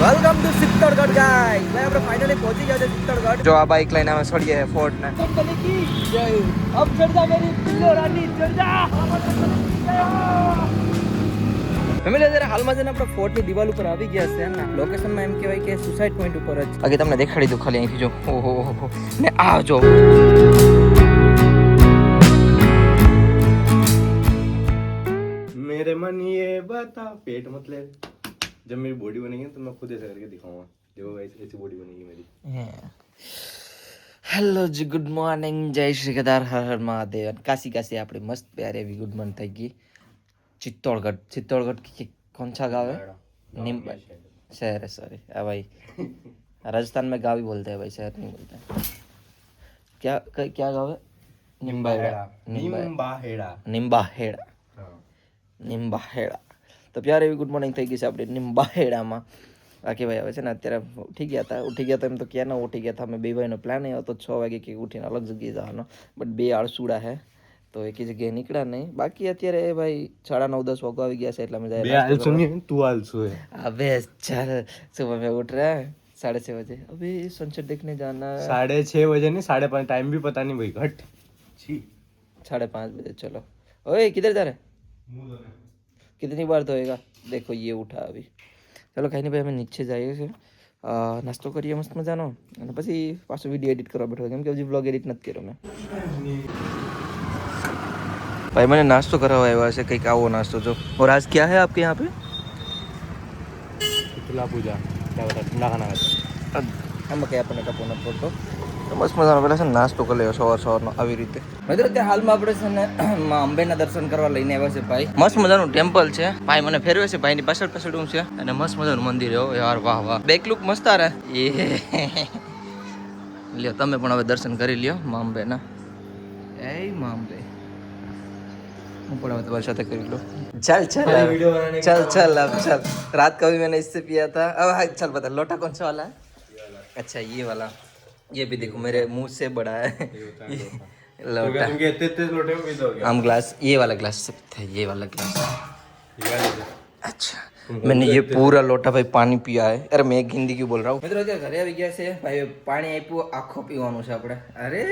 Welcome to સિત્તોડગઢ guys. ભાઈ આપણે finally પહોંચી ગયા છે સિત્તોડગઢ. જો આ બાઇક લઈને અમે ચડીએ છે ફોર્ડ ને. કંપની કી જય. અબ ચढ़ જા મેરી પિલ્લો રાની ચढ़ જા. ફેમિલી અત્યારે હાલમાં છે ને આપણે ફોર્ટ ની દિવાલ ઉપર આવી ગયા છે ને લોકેશનમાં એમ કહેવાય કે સુસાઇડ પોઈન્ટ ઉપર જ. આગે તમને દેખાડી દઉં ખાલી અહીંથી જો. ઓહો ને આ જો मेरे मन ये बता पेट मत ले जब मेरी बॉडी बनेगी तो मैं खुद ऐसा करके दिखाऊंगा देखो गाइस ऐसी बॉडी बनेगी मेरी હેલો જી ગુડ મોર્નિંગ જય શ્રી કેદાર હર હર મહાદેવ. કાશી કાશી આપણી મસ્ત પ્યારી એવી ગુડ મોર્નિંગ થઈ ગઈ. चित्तौड़गढ़ कौन सा गाँव है? निम्बा शहर है. सॉरी हाँ भाई राजस्थान में गाँव ही बोलते हैं भाई, शहर नहीं बोलते हैं. क्या गाँव है? નિંબાહેડા. તો પ્યાર એવી ગુડ મોર્નિંગ થઈ ગઈ છે આપણે નિંબાહેડામાં. બાકી ભાઈ હવે છે ને અત્યારે ઉઠી ગયા હતા એમ તો ક્યાં ના ઉઠી ગયા હતા. અમે બે ભાઈનો પ્લાન એ હતો 6 વાગે કે ઉઠીને અલગ જગ્યાએ જવાનો, બટ બે આળસુડા હે તો એકી જગ્યાએ નીકળ્યા નહીં. બાકી અત્યારે ભાઈ 9:30-10 વાગવા આવી ગયા છે એટલે અમે अबे चल सुबह में उठ रहा है 6:30 बजे. अभी सनसेट देखने जाना है 6:30 बजे नहीं 5:30 टाइम भी पता नहीं भाई घट 5:30 बजे. चलो ओए किधर जा रहे? कितनी बार धोएगा? देखो ये उठा अभी. चलो कहीं नहीं भाई અમે નીચે જઈએ છીએ, નાસ્તો કરીએ મસ્ત મજાનો અને પછી પાછો વિડીયો એડિટ કરવા બેઠો કેમ કે હજી વ્લોગ એડિટ નથી કર્યો મેં. भाई मैंने नाश्तो करा हुआ है वैसे कहीं का वो नाश्तो जो. और आज क्या है आपके यहाँ पे? शीतला पूजा. क्या बता ठंडा खाना खाते हम क्या अपने का पोना फोटो તો મસ્ત મજાનો પહેલાં છે ને નાસ્તો કરી લેવો સવારનો આવી રીતે. મિત્રો અત્યારે હાલમાં આપણે છે ને માં અંબેના દર્શન કરવા લઈને આવ્યા છે ભાઈ. મસ્ત મજાનું ટેમ્પલ છે ભાઈ, મને ફેરવે છે ભાઈની પાછળ હું છે અને મસ્ત મજાનું મંદિર હો યાર. વાહ બેક લુક મસ્ત આ રે એ લ્યો તમે પણ હવે દર્શન કરી લ્યો માં અંબેના. એ માં અંબે હું પણ હવે તમારી સાથે કરી લો. चल अब चल. रात का भी मैंने इससे पिया था. अब हाँ चल बता लोटा कौन सा वाला है? अच्छा ये वाला. ये भी देखो मेरे मुंह से बड़ा है लोटा. हम ग्लास ये वाला ग्लास से पीते हैं, ये वाला ग्लास. अच्छा मैंने ये पूरा लोटा भाई पानी पिया है. अरे मैं हिंदी क्यों बोल रहा हूँ. મિત્રો ઘરે આવી ગયા છે ભાઈ, પાણી આપ્યું આખો પીવાનું છે આપણે. અરે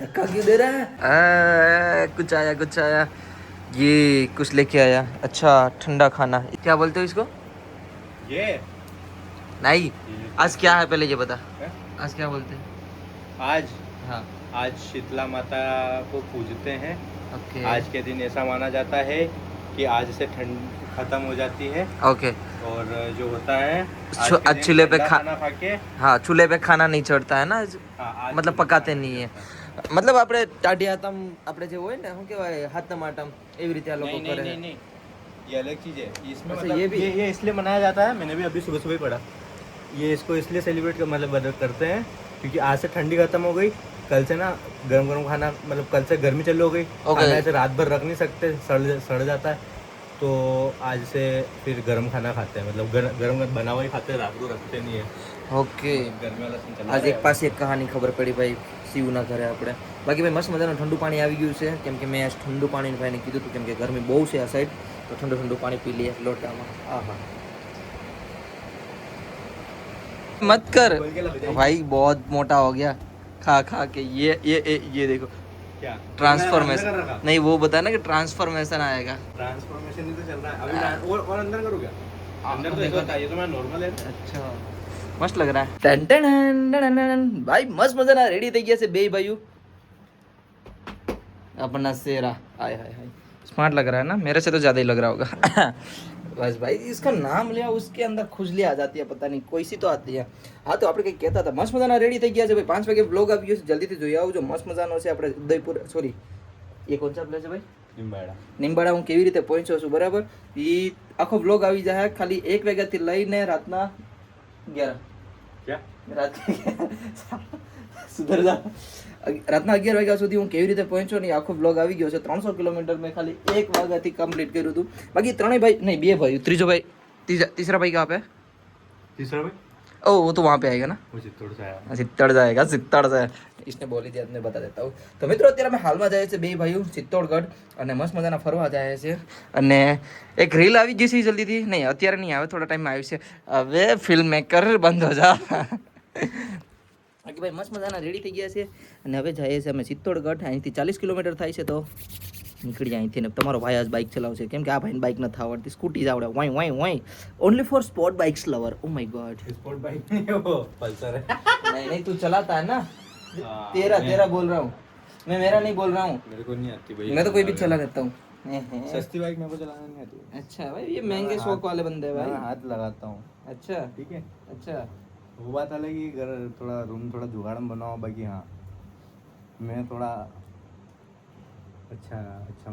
ધક્કા क्यों दे रहा है? कुछ आया ये कुछ लेके आया. अच्छा ठंडा खाना क्या बोलते हो इसको? ये नहीं आज क्या है पहले ये बता. आज क्या बोलते हैं? आज हाँ आज शीतला माता को पूजते हैं. ओके आज के दिन ऐसा माना जाता है कि आज से ठंड खत्म हो जाती है. ओके. और जो होता है आज चूल्हे पे खाना खा के हाँ चूल्हे पे खाना नहीं चढ़ता है ना. आज मतलब पकाते नहीं है. मतलब આપણે ટાઢી હાથમ આપણે જે હોય ને શું કહેવાય હાથમ આટમ એવી રીતે આ લોકો કરે. नहीं ये अलग चीज है. इसमें अच्छा, मतलब ये भी ये इसलिए मनाया जाता है. मैंने भी अभी सुबह ही पढ़ा. ये इसको इसलिए सेलिब्रेट मतलब करते हैं क्योंकि आज से ठंडी खत्म हो गई. कल से ना गरम खाना मतलब कल से गर्मी चालू हो गई. खाना ऐसे रात भर रख नहीं सकते, सड़ जाता है. तो आज से फिर गरम खाना खाते हैं. मतलब गरम बना हुआ ही खाते हैं, रात को रखते नहीं है. ઓકે. गर्मी वाला सीन चल આજે એક પાસે એક કહાની ખબર પડી ભાઈ શિવના ઘરે આપણે. બાકી ભાઈ મસ્ત મજાનું ઠંડુ પાણી આવી ગયું છે કેમ કે મેં આજ ઠંડુ પાણી ભાઈને કીધું હતું કેમ કે ગરમી બહુ છે આ સાઈડ, તો ઠંડુ પાણી પી લઈએ લોટામાં. આહા मत कर भाई बहुत मोटा हो गया खा के. ये देखो क्या ट्रांसफॉर्मेशन नहीं वो बता ना कि ट्रांसफॉर्मेशन आएगा. ट्रांसफॉर्मेशन ही तो चल रहा है अभी. और अंदर करो क्या? अंदर तो देखो ये तो मैं नॉर्मल है. अच्छा मस्त लग रहा है. टन टन टन टन भाई मस्त मजा रेडी થઈ ગયા છે બે ભાઈઓ. अपना सेरा हाय स्मार्ट लग रहा है ना, मेरे से तो ज्यादा ही लग रहा होगा. बस भाई इसका नाम लिया उसके अंदर खुजली आ जाती है, पता नहीं कोई सी तो आती है. हाँ तो આપણે કંઈક કહેતા હતા. મસ્ત મજાના રેડી થઈ ગયા છે ભાઈ. 5 વાગે વ્લોગ આવી ગયો છે, જલ્દીથી જોઈ આવજો. મસ્ત મજાનો છે આપણે ઉદયપુર સોરી એ કોણ છે પ્લેસ છે ભાઈ? નિમ્બાડા. હું કેવી રીતે પહોંચ્યો છું બરાબર એ આખો વ્લોગ આવી જાય ખાલી 1 વાગ્યાથી લઈને રાતના 11 क्या રાત સુધર જા રાતના 11 વાગ્યા સુધી હું કેવી રીતે પહોંચ્યો ને આખો વ્લોગ આવી ગયો છે. 300 કિલોમીટર મેં ખાલી 1 વાગ્યાથી કમ્પ્લીટ કર્યું હતું. બાકી ત્રણેય ભાઈ નહીં બે ભાઈ ત્રીજો ભાઈ तीसरा भाई कहाँ पे? तीसरा भाई ओ वो तो वहाँ पे आएगा ना, वो चित्तौड़ से आया। चित्तौड़ जाएगा, चित्तौड़ से इसने बोली दिया, मैं बता देता हूँ. તો મિત્રો અત્યારે અમે હાલમાં જાય છે બે ભાઈઓ ચિત્તોડગઢ અને મસ્ત મજાના ફરવા જાય છે અને એક રીલ આવી ગઈ છે જલ્દીથી, નહીં અત્યારે નહીં આવે, થોડા ટાઈમમાં આવી છે. હવે ફિલ્મ મેકર બંધ હો જા. બાકી ભાઈ મસ્ત મજાના રેડી થઈ ગયા છે અને હવે જઈએ છીએ અમે ચિત્તોડગઢ. અહીંથી 40 કિલોમીટર થાય છે તો નીકળી અહીંથી. ને તમારો ભાઈ આજ બાઇક ચલાવશે કેમ કે આ ભાઈને બાઇક નથી આવડતી, સ્કૂટી જ આવડે. Why why why only for sport bikes lover. Oh my god, sport bike नहीं है वो, पल्सर है। नहीं नहीं तू चलाता है ना, तेरा बोल रहा हूँ मैं, मेरा नहीं बोल रहा हूँ. मेरे को नहीं आती भाई, मैं तो कोई भी चला लेता हूँ. सस्ती बाइक मेरे को चलाना नहीं आती। अच्छा भाई ये महंगे शौक वाले बंदे हैं मैं भाई. हाथ लगाता हूँ। अच्छा ठीक है, अच्छा वो बात अलग ही, घर थोड़ा रूम थोड़ा जुगाड़ में बनाओ, बाकी हाँ मैं थोड़ा अच्छा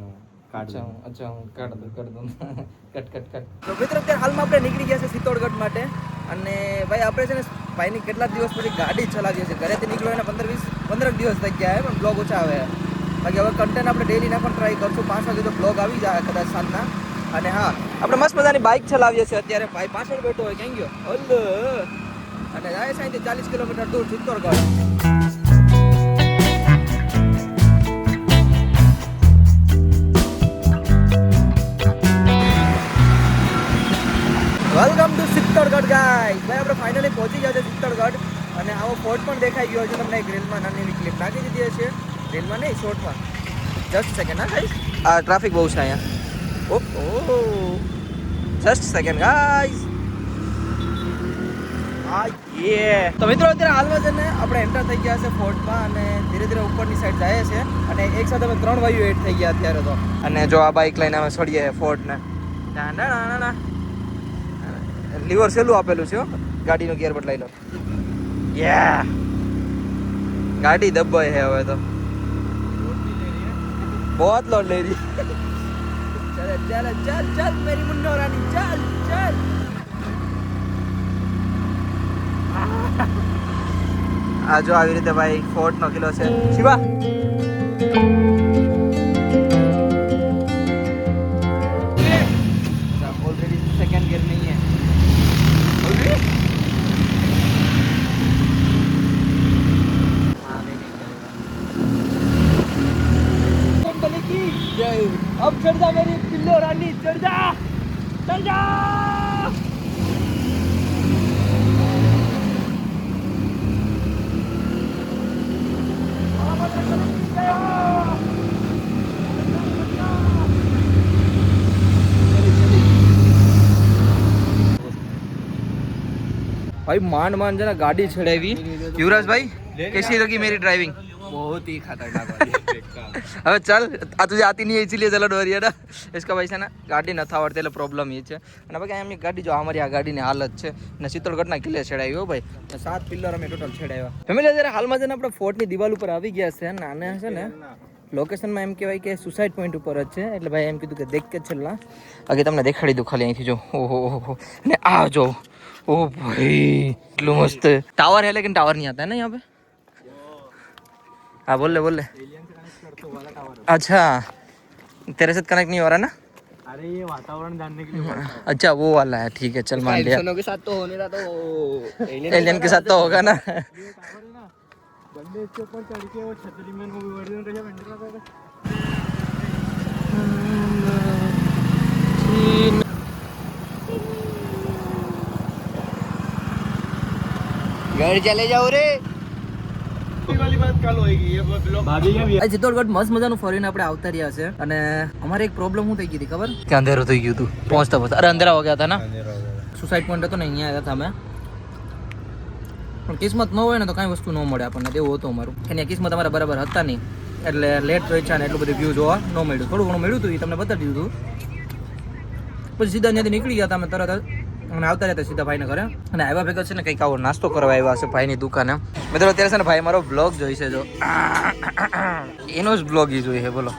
हूँ, अच्छा હું કાઢ દઉં કટ કટ કટ. તો મિત્રો અત્યારે હાલમાં આપણે નીકળી ગયા છે ચિત્તોડગઢ માટે અને ભાઈ આપણે છે ને ભાઈની કેટલા દિવસ પછી ગાડી ચલાવીએ છીએ. ઘરેથી નીકળ્યો એને 15 દિવસ થઈ ગયા છે પણ બ્લોગ ઓછા આવે. બાકી હવે કન્ટેન્ટ આપણે ડેલીના પણ ટ્રાય કરશું. 5 વાગે તો બ્લોગ આવી જાય કદાચ સાંજના. અને હા આપણે મસ્ત મજાની બાઇક ચલાવીએ છીએ અત્યારે. ભાઈ પાછળ બેઠો હોય ક્યાં ગયો હલ્લો, અને જાય છે અહીંથી 40 કિલોમીટર દૂર Chittorgarh. Welcome to Chittorgarh guys. ભાઈ આપણે ફાઇનલી પહોંચી ગયા છે ચિત્તોડગઢ અને આવો ફોર્ટ પણ દેખાઈ ગયો છે તમને. એક રીલમાં નાની એવી ક્લિપ નાખી દીધી છે, રીલમાં નહીં શોર્ટમાં. જસ્ટ સેકન્ડ હા ગાઈસ, આ ટ્રાફિક બહુ છે અહીંયા. ઓહો જસ્ટ સેકન્ડ ગાઈસ. હા યે. તો મિત્રો અત્યારે હાલમાં છે ને આપણે એન્ટર થઈ ગયા છે ફોર્ટમાં અને ધીરે ધીરે ઉપરની સાઈડ જાય છે અને એક સાથે અમે 3 ભાઈઓ એડ થઈ ગયા અત્યારે તો. અને જો આ બાઇક લઈને અમે છોડીએ ફોર્ટને. લીવર સેલું આપેલું છે, ગાડીનો ગિયર બદલાઈ લો. યા ગાડી દબાઈ है હવે તો, बहुत लोड ले रही. चल चल चल चल मेरी मुन्नो रानी चल चल. આ જો આવી રીતે ભાઈ ફોર્ટ નો કિલો છે. શિવા ऑलरेडी सेकंड गियर नहीं है ऑलरेडी. कंपनी की जय. अब चढ़ जा मेरी पिल्लो रानी, चढ़ जा चढ़ जा. भाई मान मान जना गाड़ी छड़ावी. युवराज भाई कैसी लगी मेरी ड्राइविंग? बहुत ही खतरनाक वाली है। હવે ચાલ, આ તુझे आती नहीं है इसीलिए चलो डोरिया ना. इसका भाई છે ને ગાડી નથી આવડતી એટલે પ્રોબ્લેમ એ છે. અને બાકી એમની ગાડી જો અમારી આ ગાડીની હાલત છે ને ચિત્તોડગઢના કિલ્લે છેડાવી હો ભાઈ. 7 પિલ્લર અમે ટોટલ છેડાવ્યા. ફેમિલી અત્યારે હાલમાં છે ને આપણે ફોર્ટની દિવાલ ઉપર આવી ગયા છે અને આને છે ને લોકેશનમાં એમ કહેવાય કે સુસાઇડ પોઈન્ટ ઉપર જ છે. એટલે ભાઈ એમ કીધું કે દેખ કે છેલ્લા બાકી તમને દેખાડી દઉં ખાલી અહીંથી જો. ઓહો ઓહો ને આ જો. ओ भाई એટલું મસ્ત टावर है लेकिन टावर नहीं आता है ना यहाँ पे. हाँ बोल ले. अच्छा तेरे साथ कनेक्ट नहीं हो रहा ना? अरे ये वातावरण जानने के लिए. अच्छा वो वाला है, ठीक है चल मान लिया. के साथ तो होने रहा तो एलियन के साथ तो होगा ना. बंदे इसके ऊपर चढ़ के वो छतरी में मूवी वर्जन रहा घर चले जाओ रे. वाली बात कल होएगी. ये ब्लॉग भाभी का भी है. ચિત્તોડગઢ મસ્ત મજાનું ફરીને આપણે આવતા રહ્યા છે અને અમારે એક પ્રોબ્લેમ શું થઈ ગઈ હતી ખબર? કે અંધેરો થઈ ગયું હતું પહોંચતા. અરે અંધેરા હો ગયા હતા ના. સુસાઇડ પોઈન્ટ હતો ને અહીંયા આવ્યા હતા અમે. પણ કિસ્મત ન હોય ને તો કાંઈ વસ્તુ ન મળે આપણને, તેવું હતું અમારું. એની કિસ્મત અમારા બરાબર હતા નહીં એટલે લેટ પહોંચ્યા ને એટલું બધું વ્યૂ જોવા ન મળ્યું. થોડું ઘણું મળ્યું હતું એ તમને બતાવી દીધું. પછી સીધા ત્યાંથી નીકળી ગયા હતા અમે તરત જ અને આવતા રહ્યા સીધા ભાઈને ઘરે. અને આવ્યા ભેગા છે ને કંઈક આવો નાસ્તો કરવા આવ્યા છે ભાઈની દુકાને. મિત્રો અત્યારે છે ને ભાઈ મારો બ્લોગ જોઈશે જો એનો જ બ્લોગ એ જોઈએ બોલો.